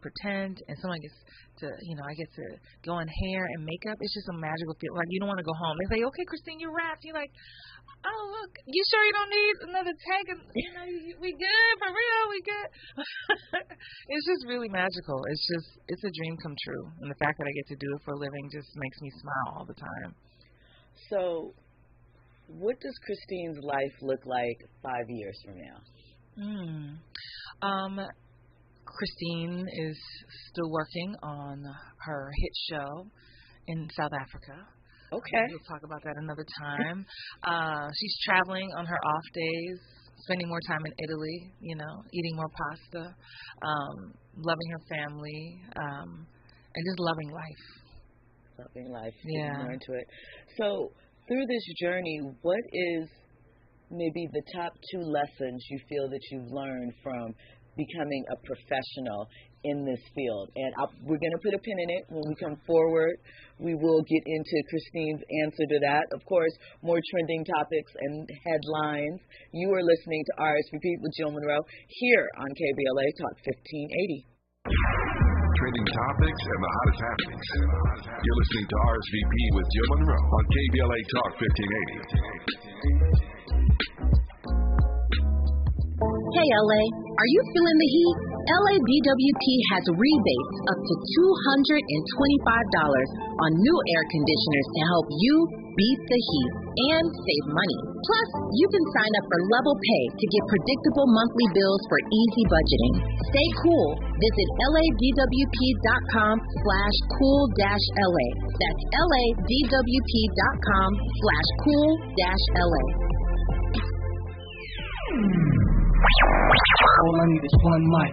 pretend, and someone gets to, I get to go in hair and makeup. It's just a magical feel. Like, you don't want to go home. They say, okay, Christine, you wrapped. You're like, oh, look, you sure you don't need another take? And, we good, for real, we good. It's just really magical. It's a dream come true. And the fact that I get to do it for a living just makes me smile all the time. So what does Christine's life look like 5 years from now? Christine is still working on her hit show in South Africa. Okay. We'll talk about that another time. She's traveling on her off days, spending more time in Italy, eating more pasta, loving her family, and just loving life. Loving life. Yeah. More into it. So through this journey, what is maybe the top 2 lessons you feel that you've learned from becoming a professional in this field. And we're going to put a pin in it. When we come forward, we will get into Christine's answer to that. Of course, more trending topics and headlines. You are listening to RSVP with Jill Munroe here on KBLA Talk 1580. Trending topics and the hottest happenings. You're listening to RSVP with Jill Munroe on KBLA Talk 1580. Hey LA, are you feeling the heat? LA DWP has rebates up to $225 on new air conditioners to help you beat the heat and save money. Plus, you can sign up for level pay to get predictable monthly bills for easy budgeting. Stay cool. Visit ladwp.com/cool-LA. That's ladwp.com/cool-LA. All I need is one mic.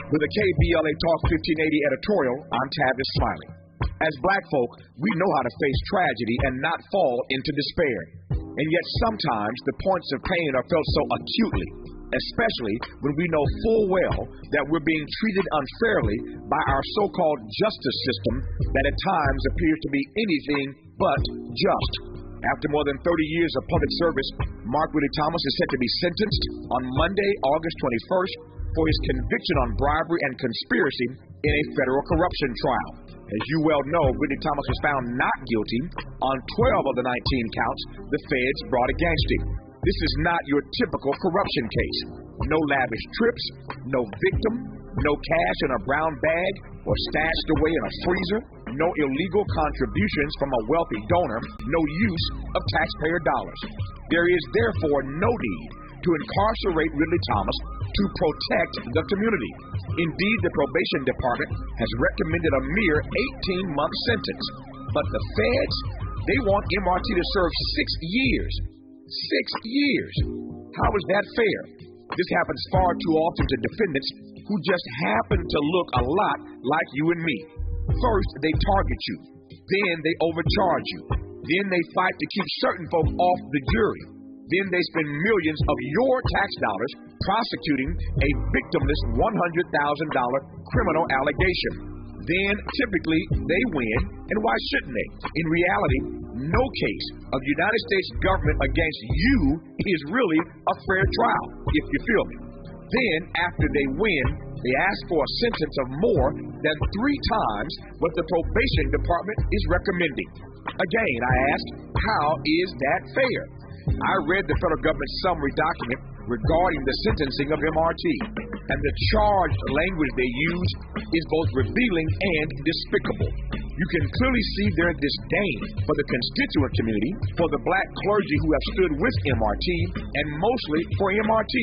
With a KBLA Talk 1580 editorial, I'm Tavis Smiley. As black folk, we know how to face tragedy and not fall into despair. And yet sometimes the points of pain are felt so acutely, especially when we know full well that we're being treated unfairly by our so-called justice system that at times appears to be anything but just. After more than 30 years of public service, Mark Willie Thomas is set to be sentenced on Monday, August 21st, for his conviction on bribery and conspiracy in a federal corruption trial. As you well know, Willie Thomas was found not guilty on 12 of the 19 counts the feds brought against him. This is not your typical corruption case. No lavish trips, no victim, no cash in a brown bag or stashed away in a freezer, no illegal contributions from a wealthy donor, no use of taxpayer dollars. There is therefore no need to incarcerate Ridley Thomas to protect the community. Indeed, the probation department has recommended a mere 18-month sentence. But the feds, they want MRT to serve 6 years. 6 years. How is that fair? This happens far too often to defendants who just happen to look a lot like you and me. First, they target you. Then they overcharge you. Then they fight to keep certain folk off the jury. Then they spend millions of your tax dollars prosecuting a victimless $100,000 criminal allegation. Then, typically, they win, and why shouldn't they? In reality, no case of United States government against you is really a fair trial, if you feel me. Then, after they win, they ask for a sentence of more than 3 times what the probation department is recommending. Again, I ask, how is that fair? I read the federal government's summary document regarding the sentencing of MRT, and the charged language they use is both revealing and despicable. You can clearly see their disdain for the constituent community, for the black clergy who have stood with MRT, and mostly for MRT,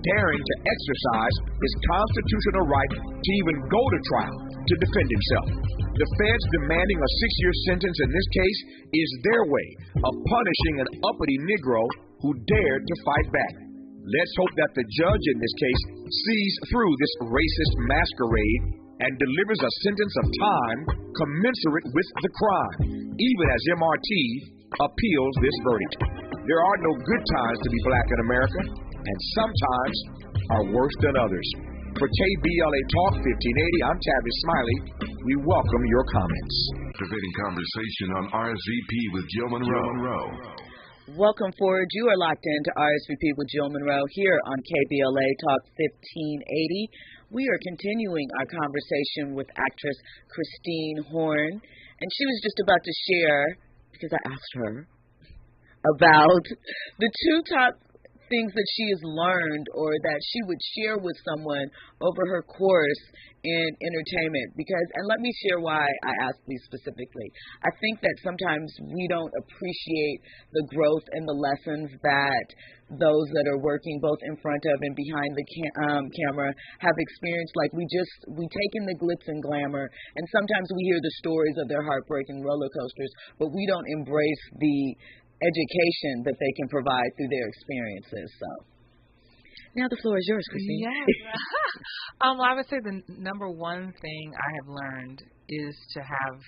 daring to exercise his constitutional right to even go to trial to defend himself. The feds demanding a 6-year sentence in this case is their way of punishing an uppity Negro who dared to fight back. Let's hope that the judge in this case sees through this racist masquerade and delivers a sentence of time commensurate with the crime, even as MRT appeals this verdict. There are no good times to be black in America, and sometimes are worse than others. For KBLA Talk 1580, I'm Tavis Smiley. We welcome your comments. Activating conversation on RSVP with Jill Munroe. Welcome forward. You are locked into RSVP with Jill Munroe here on KBLA Talk 1580. We are continuing our conversation with actress Christine Horn, and she was just about to share, because I asked her, about the 2 top things that she has learned or that she would share with someone over her course in entertainment. And let me share why I asked these specifically. I think that sometimes we don't appreciate the growth and the lessons that those that are working both in front of and behind the camera have experienced. Like we take in the glitz and glamour, and sometimes we hear the stories of their heartbreaking roller coasters, but we don't embrace the education that they can provide through their experiences. So now the floor is yours, Christine. Yes. I would say the number one thing I have learned is to have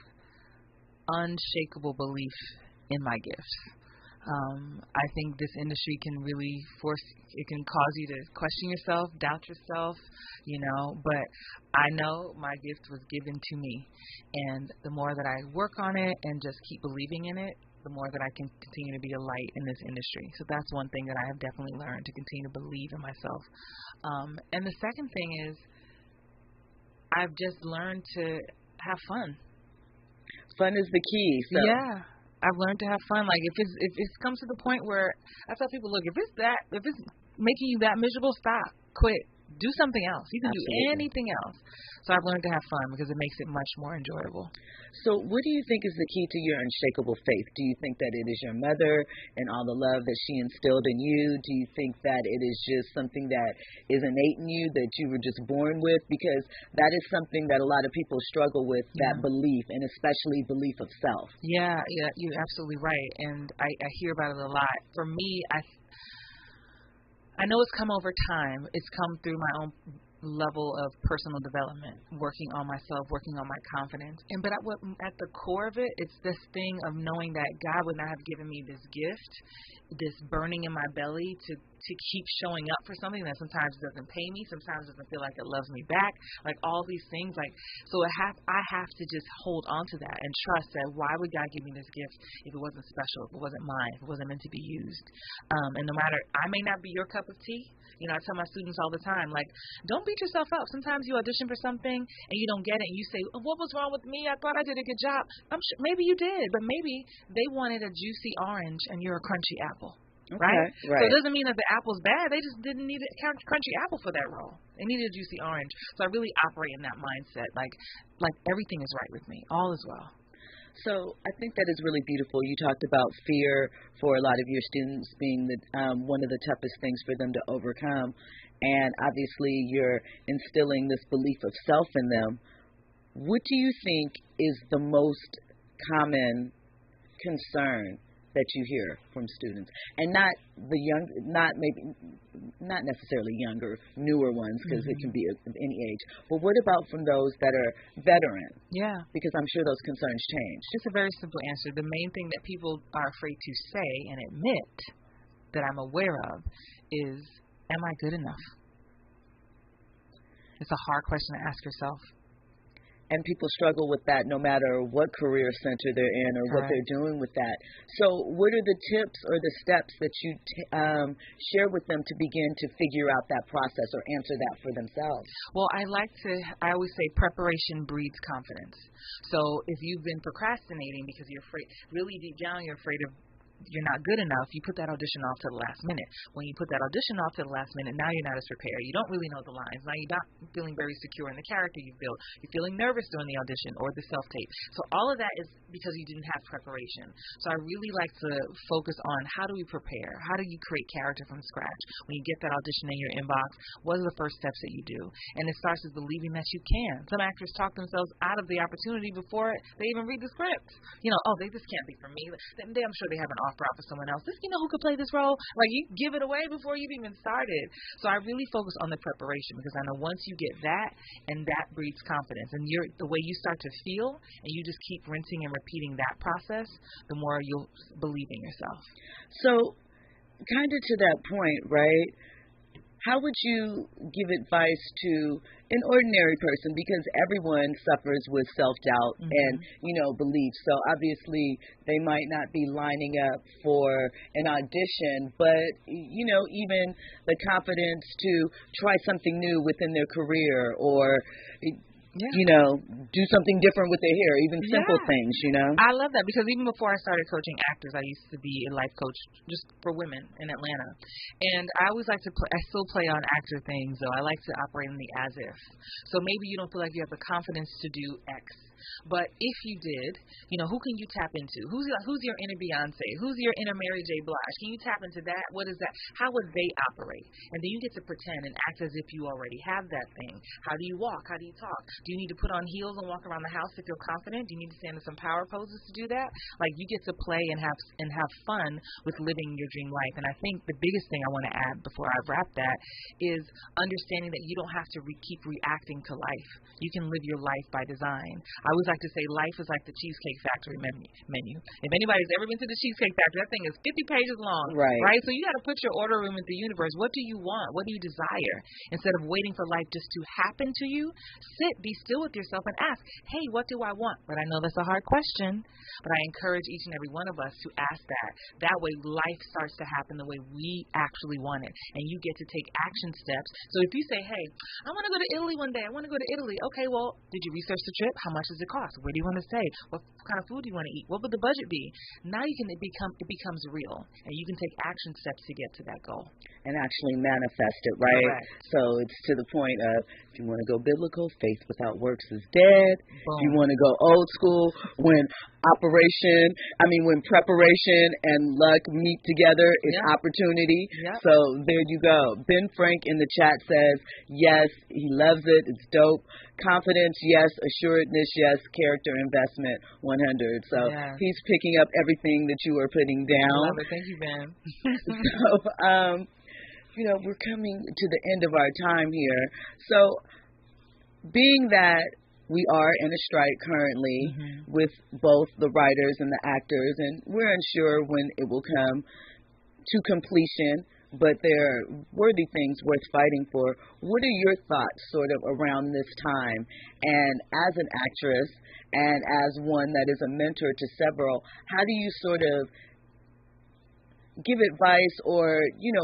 unshakable belief in my gifts. I think this industry can really it can cause you to question yourself, doubt yourself, but I know my gift was given to me. And the more that I work on it and just keep believing in it, the more that I can continue to be a light in this industry. So that's one thing that I have definitely learned, to continue to believe in myself. And the second thing is I've just learned to have fun. Fun is the key. So. Yeah. I've learned to have fun. Like if it comes to the point where I tell people, look, if it's making you that miserable, stop, quit, do something else. You can do anything else. So I've learned to have fun because it makes it much more enjoyable. So what do you think is the key to your unshakable faith? Do you think that it is your mother and all the love that she instilled in you? Do you think that it is just something that is innate in you, that you were just born with? Because that is something that a lot of people struggle with, that belief, and especially belief of self. Yeah, you're absolutely right. And I hear about it a lot. For me, I know it's come over time. It's come through my own level of personal development, working on myself, working on my confidence. But at the core of it, it's this thing of knowing that God would not have given me this gift, this burning in my belly to keep showing up for something that sometimes doesn't pay me, sometimes doesn't feel like it loves me back, like all these things. So I have to just hold on to that and trust that why would God give me this gift if it wasn't special, if it wasn't mine, if it wasn't meant to be used. And no matter, I may not be your cup of tea. I tell my students all the time, don't beat yourself up. Sometimes you audition for something and you don't get it and you say, what was wrong with me? I thought I did a good job. I'm sure maybe you did, but maybe they wanted a juicy orange and you're a crunchy apple. Right? So it doesn't mean that the apple's bad. They just didn't need a crunchy apple for that role. They needed a juicy orange. So I really operate in that mindset. Like everything is right with me. All is well. So I think that is really beautiful. You talked about fear for a lot of your students being one of the toughest things for them to overcome. And obviously you're instilling this belief of self in them. What do you think is the most common concern that you hear from students, and not necessarily younger, newer ones, because it can be of any age, but what about from those that are veteran? Yeah. Because I'm sure those concerns change. It's a very simple answer. The main thing that people are afraid to say and admit that I'm aware of is, am I good enough? It's a hard question to ask yourself. And people struggle with that no matter what career center they're in or what they're doing with that. So what are the tips or the steps that you share with them to begin to figure out that process or answer that for themselves? Well, I always say preparation breeds confidence. So if you've been procrastinating because you're afraid, really deep down you're afraid of you're not good enough, you put that audition off to the last minute. When you put that audition off to the last minute, now you're not as prepared. You don't really know the lines. Now you're not feeling very secure in the character you've built. You're feeling nervous during the audition or the self-tape. So all of that is because you didn't have preparation. So I really like to focus on how do we prepare? How do you create character from scratch? When you get that audition in your inbox, what are the first steps that you do? And it starts with believing that you can. Some actors talk themselves out of the opportunity before they even read the script. This can't be for me. I'm sure they have an offer out for someone else. Who could play this role? You give it away before you've even started. So I really focus on the preparation because I know once you get that, and that breeds confidence. And the way you start to feel, and you just keep rinsing and repeating that process, the more you'll believe in yourself. So kind of to that point, right? How would you give advice to an ordinary person? Because everyone suffers with self-doubt and, belief. So obviously they might not be lining up for an audition, but, even the confidence to try something new within their career or do something different with their hair, even simple things, I love that because even before I started coaching actors, I used to be a life coach just for women in Atlanta. And I always like to I still play on actor things, though. I like to operate in the as if. So maybe you don't feel like you have the confidence to do X. But if you did, who can you tap into? Who's your inner Beyonce? Who's your inner Mary J. Blige? Can you tap into that? What is that? How would they operate? And then you get to pretend and act as if you already have that thing. How do you walk? How do you talk? Do you need to put on heels and walk around the house to feel confident? Do you need to stand in some power poses to do that? Like, you get to play and have fun with living your dream life. And I think the biggest thing I want to add before I wrap that is understanding that you don't have to keep reacting to life. You can live your life by design. I always like to say life is like the Cheesecake Factory menu. If anybody's ever been to the Cheesecake Factory, that thing is 50 pages long. Right? So you got to put your order room in the universe. What do you want? What do you desire? Instead of waiting for life just to happen to you, be still with yourself and ask, hey, what do I want? But I know that's a hard question, but I encourage each and every one of us to ask that. That way life starts to happen the way we actually want it, and you get to take action steps. So if you say, hey, I want to go to Italy one day. I want to go to Italy. Okay, well, did you research the trip? How much does it cost? Where do you want to stay? What kind of food do you want to eat? What would the budget be? Now it becomes real, and you can take action steps to get to that goal. And actually manifest it, right? Correct. So it's to the point of, if you want to go biblical, faith without works is dead. Boom. If you want to go old school, when preparation and luck meet together, it's opportunity. So there you go. Ben Frank in the chat says, yes, he loves it. It's dope. Confidence, yes. Assuredness, yes. Character investment, 100. So he's picking up everything that you are putting down. I love it. Thank you, Ben. So, we're coming to the end of our time here. So, being that we are in a strike currently with both the writers and the actors, and we're unsure when it will come to completion, but they're worthy things worth fighting for. What are your thoughts sort of around this time? And as an actress and as one that is a mentor to several, how do you sort of give advice or,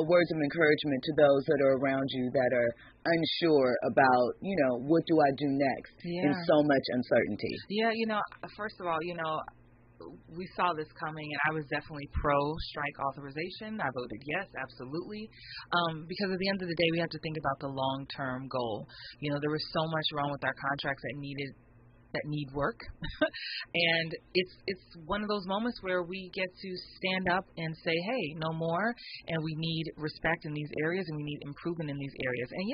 words of encouragement to those that are around you that are unsure about, what do I do next in so much uncertainty? Yeah, first of all, we saw this coming, and I was definitely pro-strike authorization. I voted yes, absolutely, because at the end of the day, we have to think about the long-term goal. There was so much wrong with our contracts that need work, and it's one of those moments where we get to stand up and say, hey, no more, and we need respect in these areas, and we need improvement in these areas. And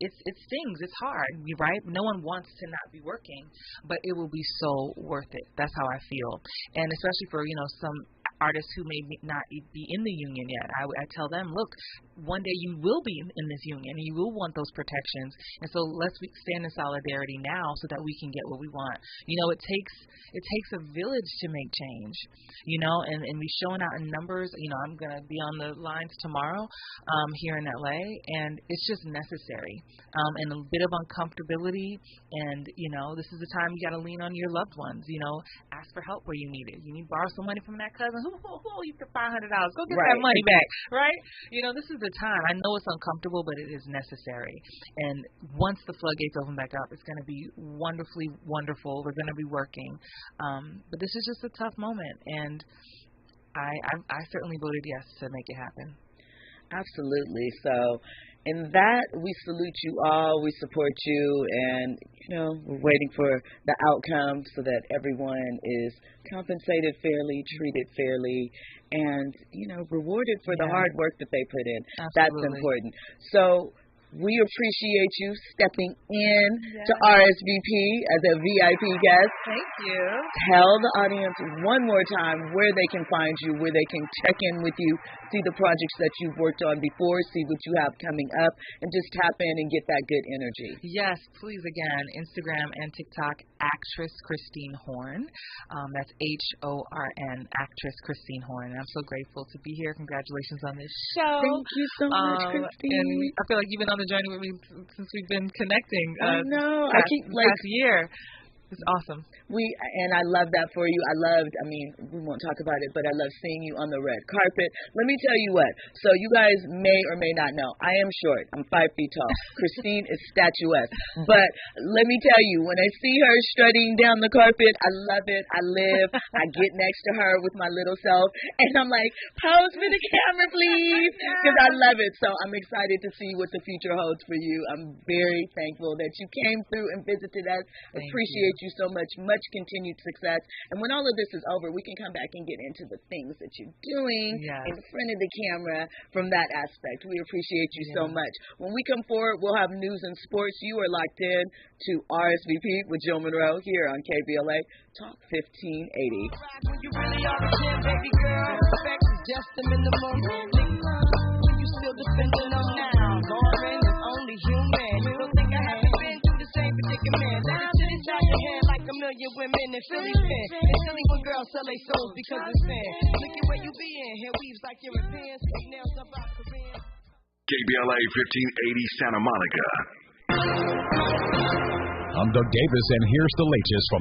it stings. It's hard, right? No one wants to not be working, but it will be so worth it. That's how I feel. And especially for, some artists who may not be in the union yet, I tell them, look, one day you will be in this union, and you will want those protections. And so let's stand in solidarity now so that we can get what we want. It takes a village to make change, and we've shown out in numbers. I'm going to be on the lines tomorrow here in LA, and it's just necessary. And a bit of uncomfortability, and, this is the time you got to lean on your loved ones, ask for help where you need it. You need to borrow some money from that cousin. Who you for $500? Go get that money back, right? This is the time. I know it's uncomfortable, but it is necessary. And once the floodgates open back up, it's going to be wonderfully wonderful. We're going to be working. But this is just a tough moment, and I certainly voted yes to make it happen. Absolutely. So, in that, we salute you all. We support you, and we're waiting for the outcome so that everyone is compensated fairly, treated fairly, and rewarded for the hard work that they put in. Absolutely. That's important. So, we appreciate you stepping in to RSVP as a VIP guest. Thank you. Tell the audience one more time where they can find you, where they can check in with you, see the projects that you've worked on before, see what you have coming up, and just tap in and get that good energy. Yes, please, again, Instagram and TikTok, actress Christine Horn. That's Horn, actress Christine Horn. And I'm so grateful to be here. Congratulations on this show. Thank you so much, Christine. And I feel like you've been on the journey with me since we've been connecting. I know. I keep last year. It's awesome. And I love that for you. We won't talk about it, but I love seeing you on the red carpet. Let me tell you what. So you guys may or may not know, I am short. I'm 5 feet tall. Christine is statuesque. But let me tell you, when I see her strutting down the carpet, I love it. I live. I get next to her with my little self, and I'm like, pose for the camera, please, because I love it. So I'm excited to see what the future holds for you. I'm very thankful that you came through and visited us. Appreciate you so much. Much continued success. And when all of this is over, we can come back and get into the things that you're doing in front of the camera from that aspect. We appreciate you so much. When we come forward, we'll have news and sports. You are locked in to RSVP with Jill Munroe here on KBLA Talk 1580. You really are a gem, baby girl. Perfect is just a minimum. You still defending them now. Lauren is only human. You don't think I haven't been through the same predicament. Let it sit inside your head like a million women in Philly spin. It's silly when girls sell their souls because it's sin. Look at where you be in. Hair weaves like Europeans. Fake nails up out Korean. KBLA 1580 Santa Monica. I'm Doug Davis, and here's the latest from